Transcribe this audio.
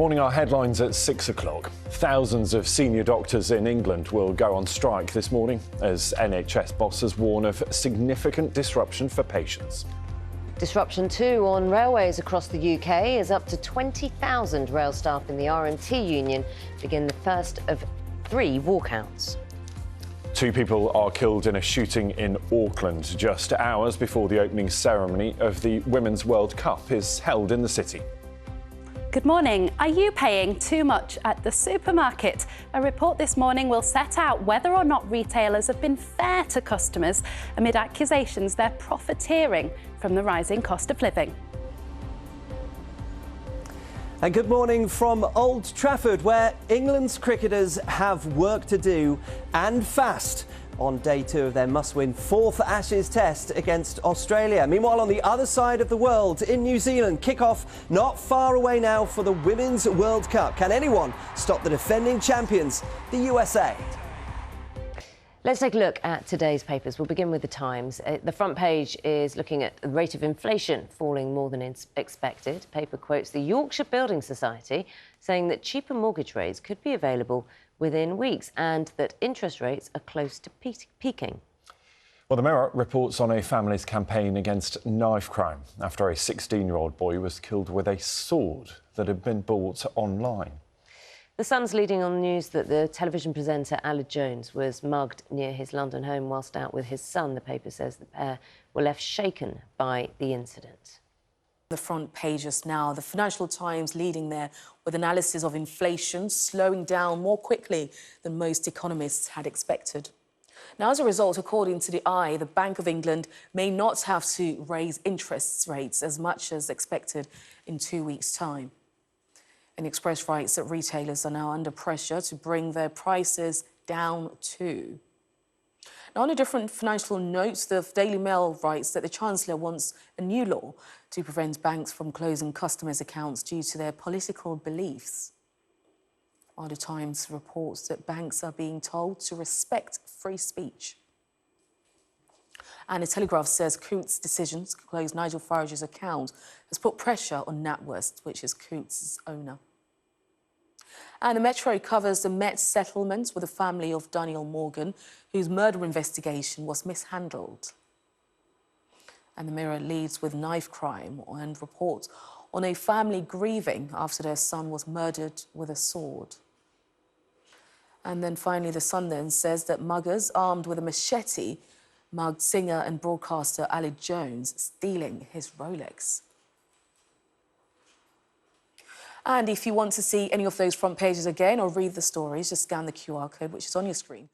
morning, our headlines at 6 o'clock. Thousands of senior doctors in England will go on strike this morning as NHS bosses warn of significant disruption for patients. Disruption too on railways across the UK as up to 20,000 rail staff in the R&T union begin the first of 3 walkouts. 2 people are killed in a shooting in Auckland just hours before the opening ceremony of the Women's World Cup is held in the city. Good morning. Are you paying too much at the supermarket? A report this morning will set out whether or not retailers have been fair to customers amid accusations they're profiteering from the rising cost of living. And good morning from Old Trafford, where England's cricketers have work to do, and fast, on day 2 of their must-win 4th Ashes test against Australia. Meanwhile, on the other side of the world, in New Zealand, kick-off not far away now for the Women's World Cup. Can anyone stop the defending champions, the USA? Let's take a look at today's papers. We'll begin with the Times. The front page is looking at the rate of inflation falling more than expected. The paper quotes the Yorkshire Building Society saying that cheaper mortgage rates could be available within weeks and that interest rates are close to peaking. Well, the Mirror reports on a family's campaign against knife crime after a 16-year-old boy was killed with a sword that had been bought online. The Sun's leading on the news that the television presenter Aled Jones was mugged near his London home whilst out with his son. The paper says the pair were left shaken by the incident. The front pages now, the Financial Times leading there with analysis of inflation slowing down more quickly than most economists had expected. Now, as a result, according to the Eye, the Bank of England may not have to raise interest rates as much as expected in 2 weeks' time. And Express writes that retailers are now under pressure to bring their prices down too. Now, on a different financial note, the Daily Mail writes that the Chancellor wants a new law to prevent banks from closing customers' accounts due to their political beliefs. While the Times reports that banks are being told to respect free speech. And the Telegraph says Coutts' decision to close Nigel Farage's account has put pressure on NatWest, which is Coutts' owner. And the Metro covers the Met settlement with the family of Daniel Morgan, whose murder investigation was mishandled. And the Mirror leads with knife crime and reports on a family grieving after their son was murdered with a sword. And then finally, the Sun then says that muggers armed with a machete mugged singer and broadcaster Aled Jones, stealing his Rolex. And if you want to see any of those front pages again or read the stories, just scan the QR code which is on your screen.